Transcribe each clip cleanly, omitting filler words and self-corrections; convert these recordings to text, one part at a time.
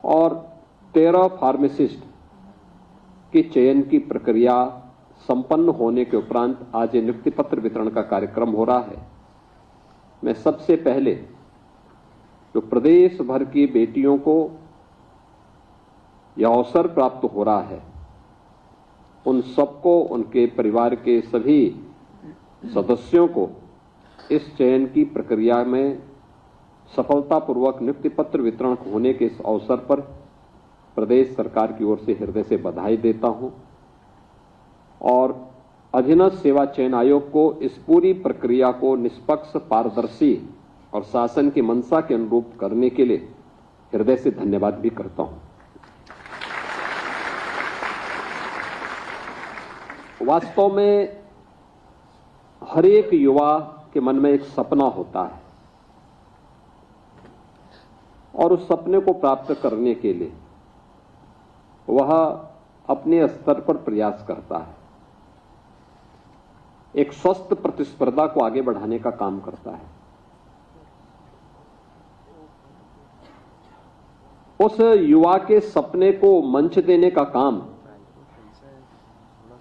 और 13 फार्मासिस्ट के चयन की प्रक्रिया संपन्न होने के उपरांत आज ये नियुक्ति पत्र वितरण का कार्यक्रम हो रहा है। मैं सबसे पहले जो प्रदेश भर की बेटियों को यह अवसर प्राप्त हो रहा है, उन सबको, उनके परिवार के सभी सदस्यों को इस चयन की प्रक्रिया में सफलतापूर्वक नियुक्ति पत्र वितरण होने के इस अवसर पर प्रदेश सरकार की ओर से हृदय से बधाई देता हूं और अधीनस्थ सेवा चयन आयोग को इस पूरी प्रक्रिया को निष्पक्ष, पारदर्शी और शासन की मंशा के अनुरूप करने के लिए हृदय से धन्यवाद भी करता हूं। वास्तव में हर एक युवा के मन में एक सपना होता है और उस सपने को प्राप्त करने के लिए वह अपने स्तर पर प्रयास करता है, एक स्वस्थ प्रतिस्पर्धा को आगे बढ़ाने का काम करता है। उस युवा के सपने को मंच देने का काम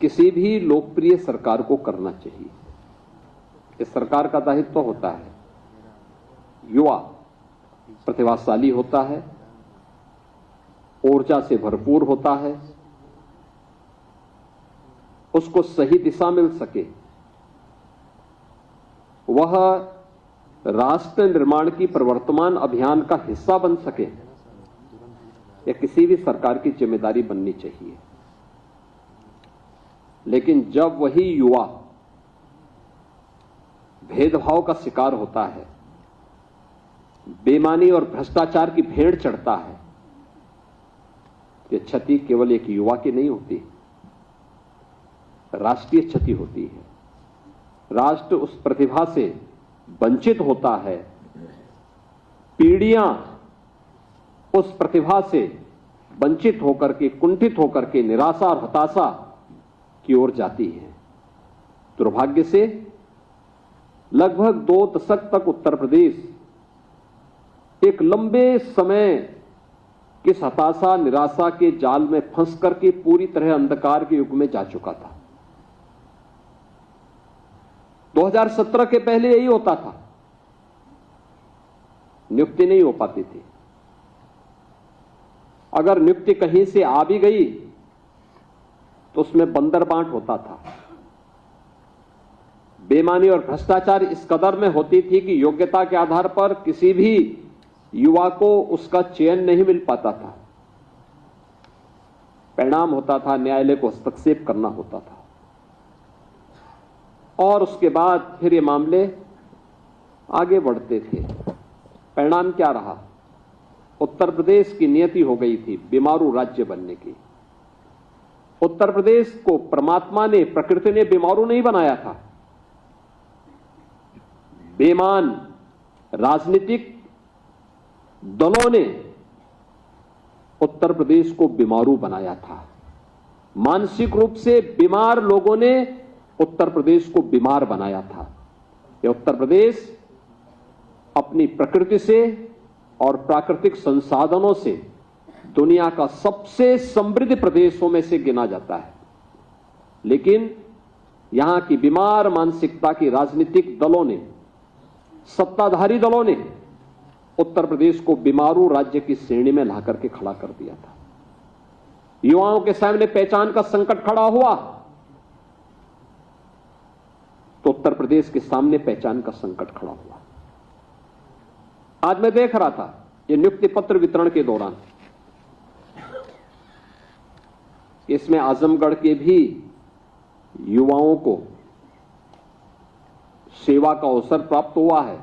किसी भी लोकप्रिय सरकार को करना चाहिए। इस सरकार का दायित्व तो होता है, युवा प्रतिभाशाली होता है, ऊर्जा से भरपूर होता है, उसको सही दिशा मिल सके, वह राष्ट्र निर्माण की प्रवर्तमान अभियान का हिस्सा बन सके, यह किसी भी सरकार की जिम्मेदारी बननी चाहिए। लेकिन जब वही युवा भेदभाव का शिकार होता है, बेईमानी और भ्रष्टाचार की भेड़ चढ़ता है, ये क्षति केवल एक युवा की नहीं होती, राष्ट्रीय क्षति होती है। राष्ट्र उस प्रतिभा से वंचित होता है, पीढ़ियां उस प्रतिभा से वंचित होकर के, कुंठित होकर के निराशा और हताशा की ओर जाती है। दुर्भाग्य से लगभग 2 दशक तक उत्तर प्रदेश एक लंबे समय किस हताशा, निराशा के जाल में फंस करके पूरी तरह अंधकार के युग में जा चुका था। 2017 के पहले यही होता था, नियुक्ति नहीं हो पाती थी। अगर नियुक्ति कहीं से आ भी गई तो उसमें बंदर बांट होता था। बेईमानी और भ्रष्टाचार इस कदर में होती थी कि योग्यता के आधार पर किसी भी युवा को उसका चयन नहीं मिल पाता था। परिणाम होता था, न्यायालय को हस्तक्षेप करना होता था और उसके बाद फिर ये मामले आगे बढ़ते थे। परिणाम क्या रहा? उत्तर प्रदेश की नियति हो गई थी बीमारू राज्य बनने की। उत्तर प्रदेश को परमात्मा ने, प्रकृति ने बीमारू नहीं बनाया था। बेईमान राजनीतिक दलों ने उत्तर प्रदेश को बीमारू बनाया था। मानसिक रूप से बीमार लोगों ने उत्तर प्रदेश को बीमार बनाया था। यह उत्तर प्रदेश अपनी प्रकृति से और प्राकृतिक संसाधनों से दुनिया का सबसे समृद्ध प्रदेशों में से गिना जाता है, लेकिन यहां की बीमार मानसिकता की राजनीतिक दलों ने, सत्ताधारी दलों ने उत्तर प्रदेश को बीमारू राज्य की श्रेणी में ला करके खड़ा कर दिया था। युवाओं के सामने पहचान का संकट खड़ा हुआ तो उत्तर प्रदेश के सामने पहचान का संकट खड़ा हुआ। आज मैं देख रहा था ये नियुक्ति पत्र वितरण के दौरान, इसमें आजमगढ़ के भी युवाओं को सेवा का अवसर प्राप्त हुआ है,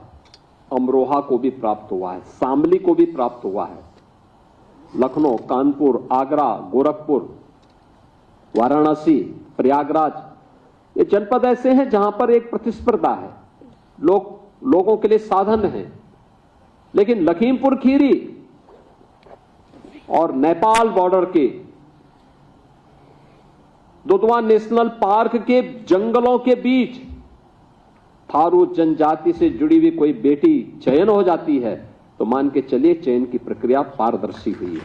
अमरोहा को भी प्राप्त हुआ है, शामली को भी प्राप्त हुआ है, लखनऊ, कानपुर, आगरा, गोरखपुर, वाराणसी, प्रयागराज, ये जनपद ऐसे हैं जहां पर एक प्रतिस्पर्धा है, लोगों के लिए साधन है। लेकिन लखीमपुर खीरी और नेपाल बॉर्डर के दुधवा नेशनल पार्क के जंगलों के बीच थारू जनजाति से जुड़ी हुई कोई बेटी चयन हो जाती है तो मान के चलिए चयन की प्रक्रिया पारदर्शी हुई है।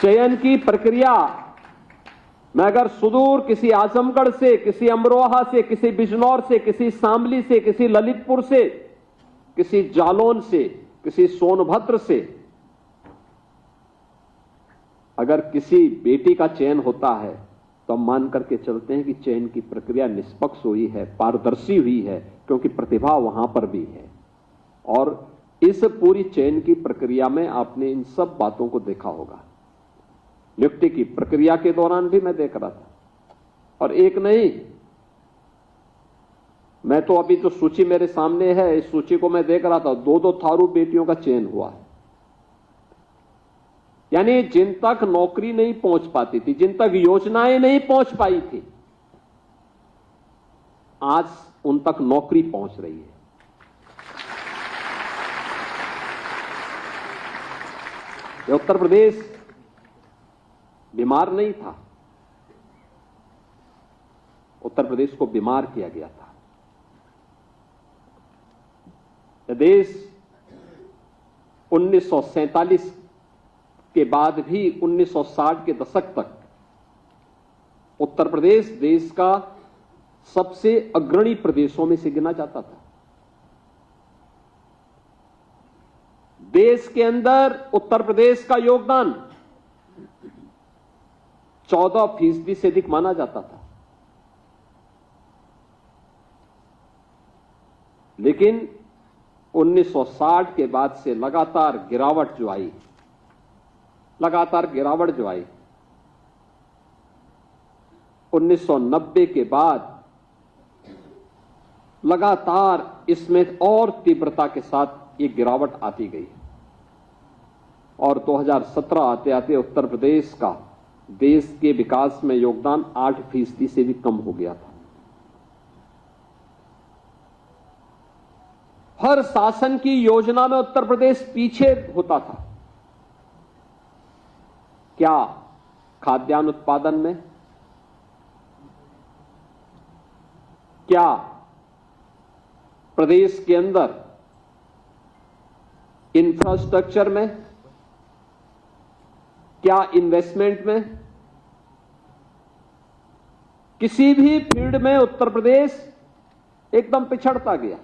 चयन की प्रक्रिया में अगर सुदूर किसी आजमगढ़ से, किसी अमरोहा से, किसी बिजनौर से, किसी शामली से, किसी ललितपुर से, किसी जालौन से, किसी सोनभद्र से अगर किसी बेटी का चयन होता है तो हम मान करके चलते हैं कि चयन की प्रक्रिया निष्पक्ष हुई है, पारदर्शी हुई है, क्योंकि प्रतिभा वहां पर भी है। और इस पूरी चयन की प्रक्रिया में आपने इन सब बातों को देखा होगा। नियुक्ति की प्रक्रिया के दौरान भी मैं देख रहा था, और एक नहीं, मैं तो अभी जो सूची मेरे सामने है, इस सूची को मैं देख रहा था, 2-2 थारू बेटियों का चयन हुआ है। यानी जिन तक नौकरी नहीं पहुंच पाती थी, जिन तक योजनाएं नहीं पहुंच पाई थी, आज उन तक नौकरी पहुंच रही है। ये उत्तर प्रदेश बीमार नहीं था, उत्तर प्रदेश को बीमार किया गया था। यह देश 1947 के बाद भी 1960 के दशक तक उत्तर प्रदेश देश का सबसे अग्रणी प्रदेशों में से गिना जाता था। देश के अंदर उत्तर प्रदेश का योगदान 14% से अधिक माना जाता था। लेकिन 1960 के बाद से लगातार गिरावट जो आई, 1990 के बाद लगातार इसमें और तीव्रता के साथ ये गिरावट आती गई, और 2017 आते आते उत्तर प्रदेश का देश के विकास में योगदान 8% से भी कम हो गया था। हर शासन की योजना में उत्तर प्रदेश पीछे होता था। क्या खाद्यान्न उत्पादन में, क्या प्रदेश के अंदर इंफ्रास्ट्रक्चर में, क्या इन्वेस्टमेंट में, किसी भी फील्ड में उत्तर प्रदेश एकदम पिछड़ता गया।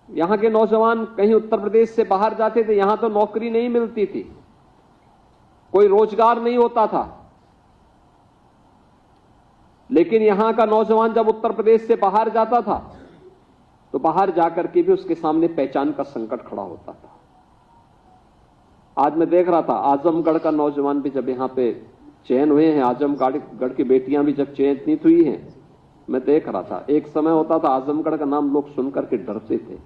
यहां के नौजवान कहीं उत्तर प्रदेश से बाहर जाते थे, यहां तो नौकरी नहीं मिलती थी, कोई रोजगार नहीं होता था। लेकिन यहां का नौजवान जब उत्तर प्रदेश से बाहर जाता था तो बाहर जाकर के भी उसके सामने पहचान का संकट खड़ा होता था। आज मैं देख रहा था, आजमगढ़ का नौजवान भी जब यहां पे चयन हुए हैं, आजमगढ़ की बेटियां भी जब चयनित हुई हैं, मैं देख रहा था, एक समय होता था आजमगढ़ का नाम लोग सुनकर के डरते थे,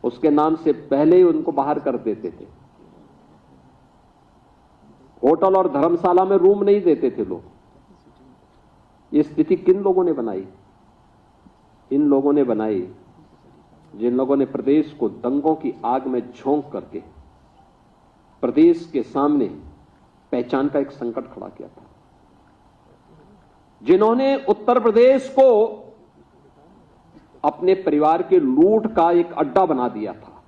उसके नाम से पहले ही उनको बाहर कर देते थे। होटल और धर्मशाला में रूम नहीं देते थे लोग। ये स्थिति किन लोगों ने बनाई? इन लोगों ने बनाई जिन लोगों ने प्रदेश को दंगों की आग में झोंक करके प्रदेश के सामने पहचान का एक संकट खड़ा किया था, जिन्होंने उत्तर प्रदेश को अपने परिवार के लूट का एक अड्डा बना दिया था,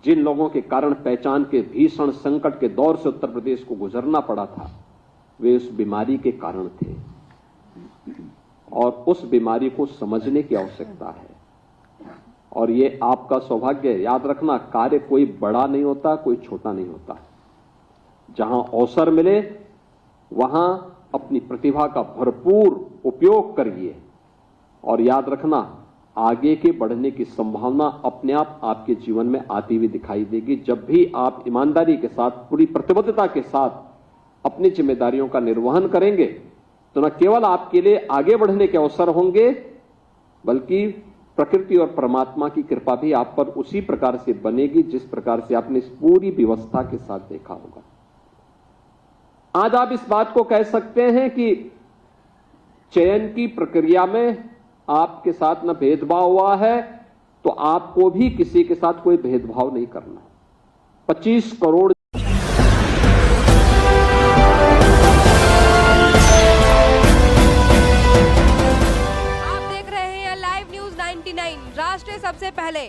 जिन लोगों के कारण पहचान के भीषण संकट के दौर से उत्तर प्रदेश को गुजरना पड़ा था, वे उस बीमारी के कारण थे, और उस बीमारी को समझने की आवश्यकता है। और ये आपका सौभाग्य है, याद रखना, कार्य कोई बड़ा नहीं होता, कोई छोटा नहीं होता। जहां अवसर मिले वहां अपनी प्रतिभा का भरपूर उपयोग करिए, और याद रखना, आगे के बढ़ने की संभावना अपने आप आपके जीवन में आती हुई दिखाई देगी, जब भी आप ईमानदारी के साथ, पूरी प्रतिबद्धता के साथ अपनी जिम्मेदारियों का निर्वहन करेंगे। तो न केवल आपके लिए आगे बढ़ने के अवसर होंगे, बल्कि प्रकृति और परमात्मा की कृपा भी आप पर उसी प्रकार से बनेगी जिस प्रकार से आपने इस पूरी व्यवस्था के साथ देखा होगा। आज आप इस बात को कह सकते हैं कि चयन की प्रक्रिया में आपके साथ न भेदभाव हुआ है, तो आपको भी किसी के साथ कोई भेदभाव नहीं करना। 25 करोड़ 99 राष्ट्र सबसे पहले।